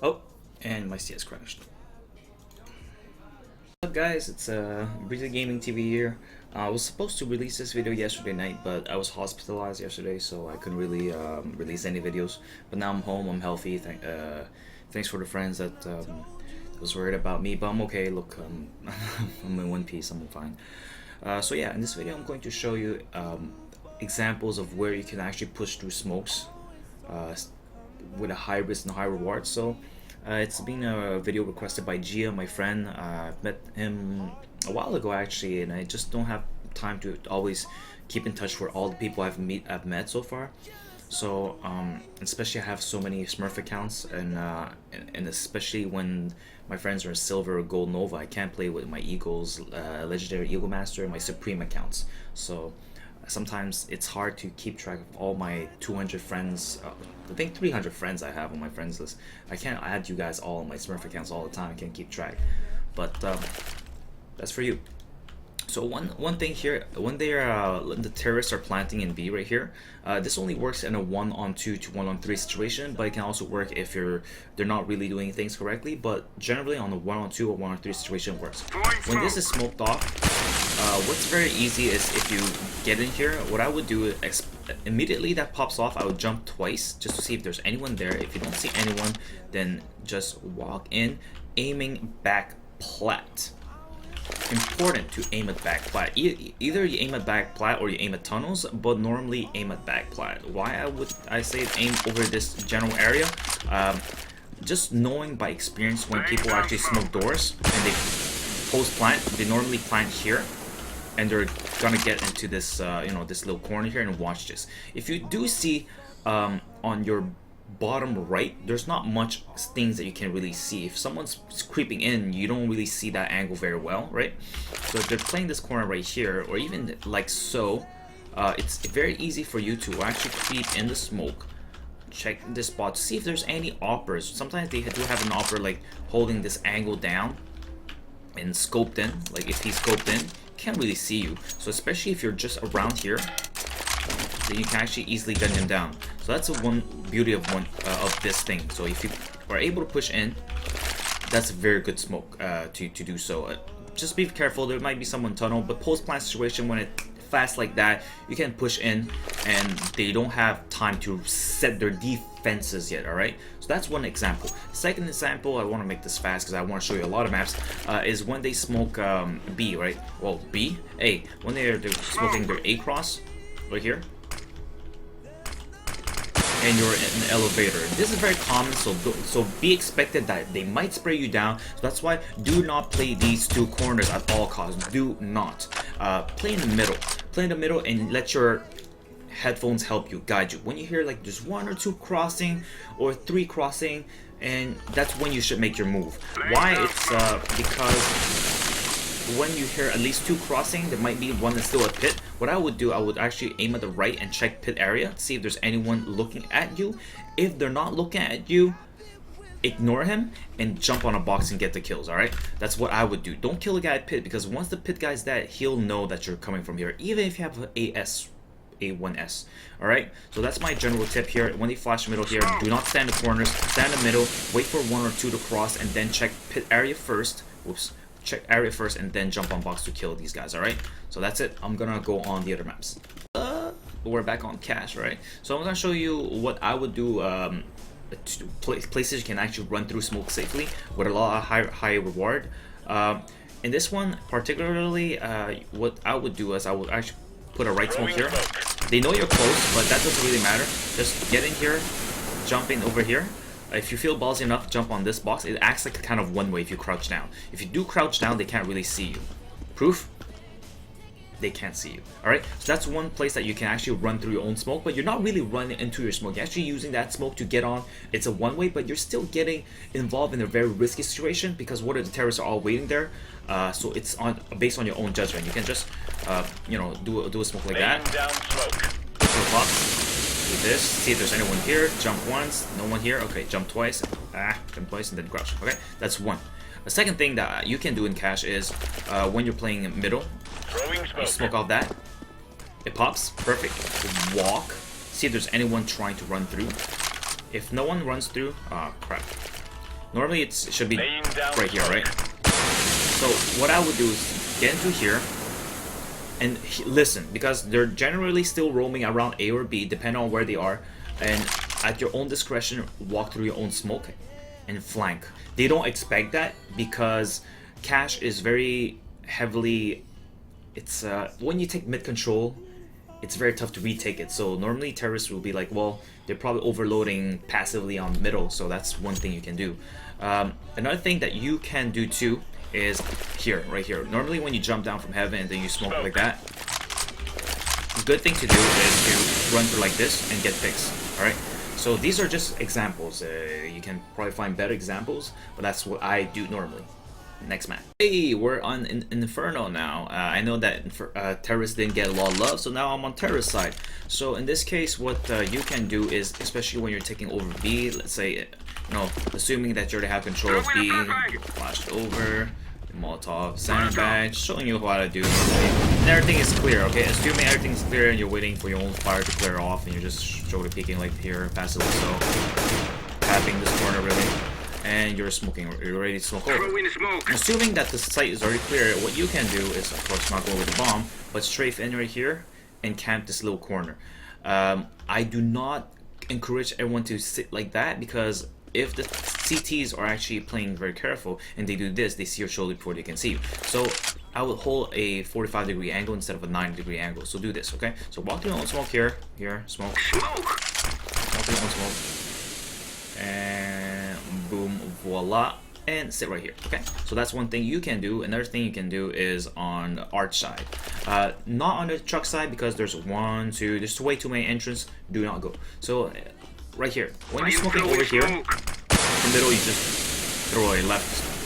Oh, and my CS crashed. What's up guys, it's Breezy Gaming TV here. I was supposed to release this video yesterday night, but I was hospitalized yesterday, so I couldn't really release any videos. But now I'm home, I'm healthy. Thanks for the friends that was worried about me, but I'm okay. Look, I'm in one piece, I'm fine. So yeah, in this video I'm going to show you examples of where you can actually push through smokes with a high risk and high reward. So it's been a video requested by Gia, my friend. I met him a while ago actually, and I just don't have time to always keep in touch with all the people I've met so far. So especially I have so many Smurf accounts, and especially when my friends are Silver or Gold Nova, I can't play with my Eagles, Legendary Eagle Master, and my Supreme accounts. So sometimes it's hard to keep track of all my 200 friends. I think 300 friends I have on my friends list. I can't add you guys all on my Smurf accounts all the time. I can't keep track, but that's for you. So one thing here, when the terrorists are planting in B right here, this only works in a 1-on-2 to 1-on-3 situation, but it can also work if they're not really doing things correctly. But generally on the 1-on-2 or 1-on-3 situation it works. When this is smoked off, what's very easy is if you get in here, what I would do is immediately that pops off, I would jump twice just to see if there's anyone there. If you don't see anyone, then just walk in, aiming back plat. Important to aim at back plat. Either you aim at back plat or you aim at tunnels, but normally aim at back plat. Why would I say aim over this general area? Just knowing by experience, when people actually smoke doors and they post plant, they normally plant here, and they're gonna get into this this little corner here, and watch this. If you do see on your bottom right, there's not much things that you can really see. If someone's creeping in, you don't really see that angle very well, right? So if they're playing this corner right here, or even like so, it's very easy for you to actually creep in the smoke, check this spot to see if there's any oppers. Sometimes they do have an opper like holding this angle down and scoped in. Like if he's scoped in, can't really see you. So especially if you're just around here, then you can actually easily gun him down. So that's the one beauty of this thing. So if you are able to push in, that's a very good smoke to do so. Just be careful, there might be someone tunnel, but post plant situation, when it's fast like that, you can push in and they don't have time to set their defenses yet. All right, so that's one example. Second example, I want to make this fast because I want to show you a lot of maps, is when they smoke B, right? Well, B, A, when they're smoking their A cross right here, and you're in an elevator. This is very common, so be expected that they might spray you down. So that's why do not play these two corners at all costs. Do not play in the middle. Play in the middle and let your headphones help you, guide you. When you hear like there's 1 or 2 crossing or 3 crossing, and that's when you should make your move. Why? It's because when you hear at least 2 crossing, there might be one that's still a pit. What I would do, I would actually aim at the right and check pit area, see if there's anyone looking at you. If they're not looking at you, ignore him and jump on a box and get the kills. All right, that's what I would do. Don't kill a guy at pit, because once the pit guy's dead, he'll know that you're coming from here, even if you have A1S. All right, so that's my general tip here. When they flash middle here, do not stand in the corners, stand in the middle, wait for 1 or 2 to cross, and then check pit area first. Whoops. Check area first and then jump on box to kill these guys. All right, so that's it. I'm gonna go on the other maps. We're back on cash, right? So I'm gonna show you what I would do, places you can actually run through smoke safely with a lot of high reward. In this one particularly, what I would do is I would actually put a right smoke here. They know you're close, but that doesn't really matter. Just get in here, jump in over here. If you feel ballsy enough, jump on this box. It acts like a kind of one way if you crouch down. If you do crouch down, they can't really see you. Proof? They can't see you. Alright, so that's one place that you can actually run through your own smoke, but you're not really running into your smoke. You're actually using that smoke to get on. It's a one way, but you're still getting involved in a very risky situation, because what if the terrorists are all waiting there? So it's based on your own judgment. You can just do a smoke like that. Do this, see if there's anyone here, jump once, no one here, okay, jump twice, jump twice, and then crouch. Okay, that's one. The second thing that you can do in cash is when you're playing in middle, you smoke off that, it pops, perfect. Walk, see if there's anyone trying to run through. If no one runs through, crap. Normally it should be right here, right? So what I would do is get into here and listen, because they're generally still roaming around A or B, depending on where they are, and at your own discretion, walk through your own smoke and flank. They don't expect that because Cash is very heavily. It's when you take mid control, it's very tough to retake it. So normally terrorists will be like, well, they're probably overloading passively on middle, so that's one thing you can do. Another thing that you can do too is here, right here. Normally when you jump down from heaven and then you smoke like that, a good thing to do is to run through like this and get picks. Alright, so these are just examples. You can probably find better examples, but that's what I do normally. Next map. Hey, we're on Inferno now. I know that terrorists didn't get a lot of love, so now I'm on terrorist side. So in this case, what you can do is, especially when you're taking over B, let's say, you know, assuming that you already have control of B, flashed over, Molotov, sandbag, showing you how to do it. And everything is clear, okay? Assuming everything's clear and you're waiting for your own fire to clear off, and you're just shoulder peeking like here, passively so, tapping this corner really. And you're smoking, you're ready to smoke over. Assuming that the site is already clear, what you can do is, of course, not go with the bomb, but strafe in right here and camp this little corner. I do not encourage everyone to sit like that, because if the CTs are actually playing very careful and they do this, they see your shoulder before they can see you. So I would hold a 45-degree angle instead of a 90-degree angle. So do this, okay? So walk through your own smoke here, smoke. Walk through your own smoke. And boom, voila, and sit right here, okay? So that's one thing you can do. Another thing you can do is on the arch side. Not on the truck side, because there's there's way too many entrances. Do not go. So right here, when you're smoking over here, in the middle, you just throw a left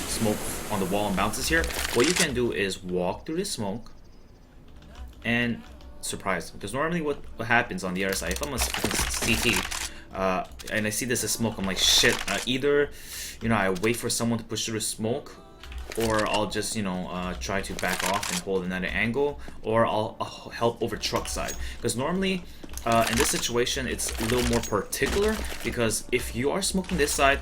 smoke on the wall and bounces here. What you can do is walk through the smoke and surprise them. Because normally what happens on the other side, if I'm a CT, and I see this as smoke, I'm like, shit, either, you know, I wait for someone to push through the smoke, or I'll just, you know, try to back off and hold another angle, or I'll help over truck side. Because normally, in this situation, it's a little more particular, because if you are smoking this side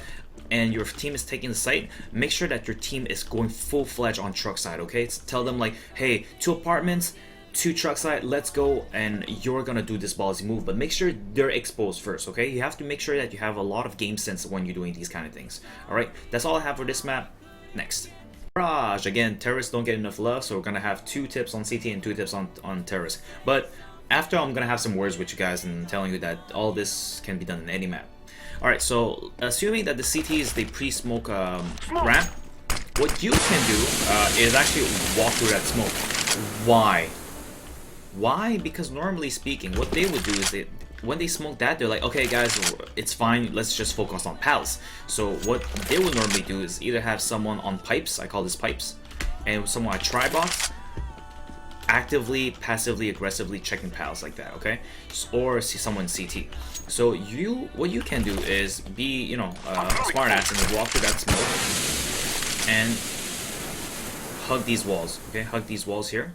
and your team is taking the site, make sure that your team is going full-fledged on truck side, okay? Tell them like, hey, 2 apartments, 2 truck side, let's go, and you're gonna do this ballsy move, but make sure they're exposed first, okay? You have to make sure that you have a lot of game sense when you're doing these kind of things. Alright, that's all I have for this map. Next. Barrage. Again, terrorists don't get enough love, so we're gonna have 2 tips on CT and 2 tips on terrorists. But after, I'm gonna have some words with you guys and telling you that all this can be done in any map. Alright, so assuming that the CTs, they pre-smoke ramp, what you can do is actually walk through that smoke. Why? Why? Because normally speaking, what they would do is when they smoke that, they're like, okay guys, it's fine, let's just focus on palace. So what they would normally do is either have someone on pipes, I call this pipes, and someone at tri-box, actively, passively, aggressively checking palace like that, okay? Or see someone CT. So what you can do is be, you know, smart ass and walk through that smoke and hug these walls, okay? Hug these walls here.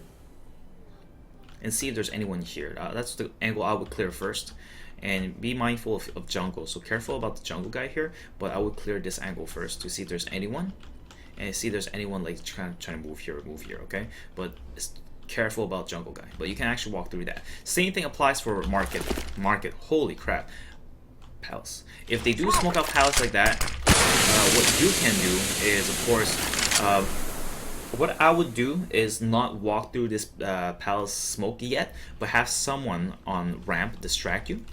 And see if there's anyone here. That's the angle I would clear first. And be mindful of jungle. So careful about the jungle guy here. But I would clear this angle first to see if there's anyone. And see if there's anyone like trying to move here, okay? But careful about jungle guy. But you can actually walk through that. Same thing applies for market. Holy crap. Palace. If they do smoke out palace like that, what you can do is, of course, what I would do is not walk through this palace smoke yet, but have someone on ramp distract you.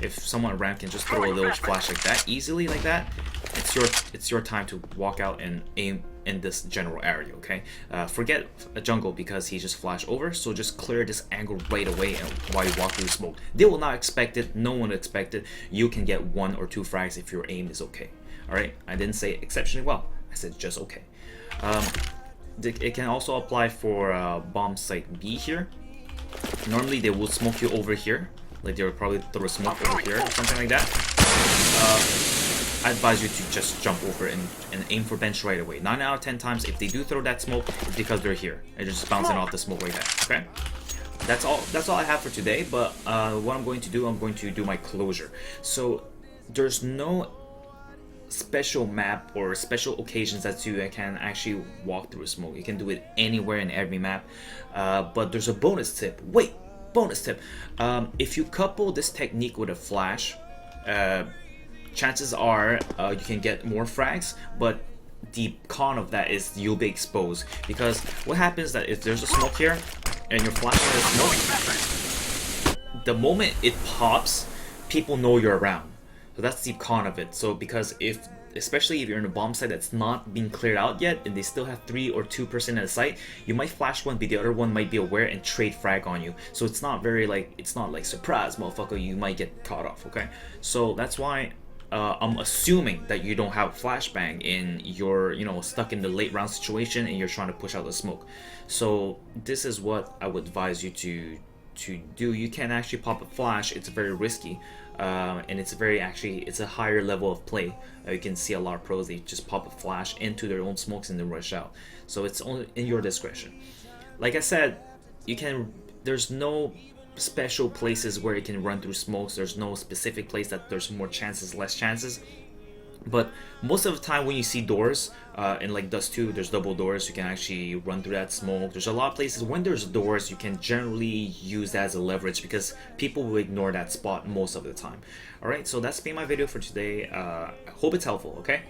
If someone on ramp can just throw a little flash like that, easily like that, it's your time to walk out and aim in this general area, okay? Forget a jungle because he just flashed over, so just clear this angle right away and while you walk through the smoke. They will not expect it, no one will expect it. You can get 1 or 2 frags if your aim is okay. Alright, I didn't say exceptionally well, I said just okay. It can also apply for bomb site B here. Normally they will smoke you over here, like they would probably throw a smoke over here or something like that. I advise you to just jump over and aim for bench right away. 9 out of 10 times, if they do throw that smoke, it's because they're here. They're just bouncing off the smoke like that. Okay, that's all I have for today. But what I'm going to do my closure. So there's no special map or special occasions that you can actually walk through smoke. You can do it anywhere in every map. But there's a bonus tip. Wait, bonus tip. If you couple this technique with a flash, chances are you can get more frags, but the con of that is you'll be exposed, because what happens is that if there's a smoke here and you're flashing the smoke, the moment it pops, people know you're around. So that's the con of it. So because especially if you're in a bomb site that's not being cleared out yet and they still have 3 or 2% of the site, you might flash one, but the other one might be aware and trade frag on you. So it's not very like, it's not like surprise motherfucker, you might get caught off. Okay, so that's why I'm assuming that you don't have flashbang and you're, you know, stuck in the late round situation and you're trying to push out the smoke. So this is what I would advise you to do. You can actually pop a flash. It's very risky, and it's a higher level of play. You can see a lot of pros, they just pop a flash into their own smokes and then rush out. So it's only in your discretion. Like I said, there's no special places where you can run through smokes. There's no specific place that there's more chances, less chances. But most of the time when you see doors, in like Dust 2, there's double doors, you can actually run through that smoke. There's a lot of places when there's doors, you can generally use that as a leverage because people will ignore that spot most of the time. Alright, so that's been my video for today. I hope it's helpful, okay?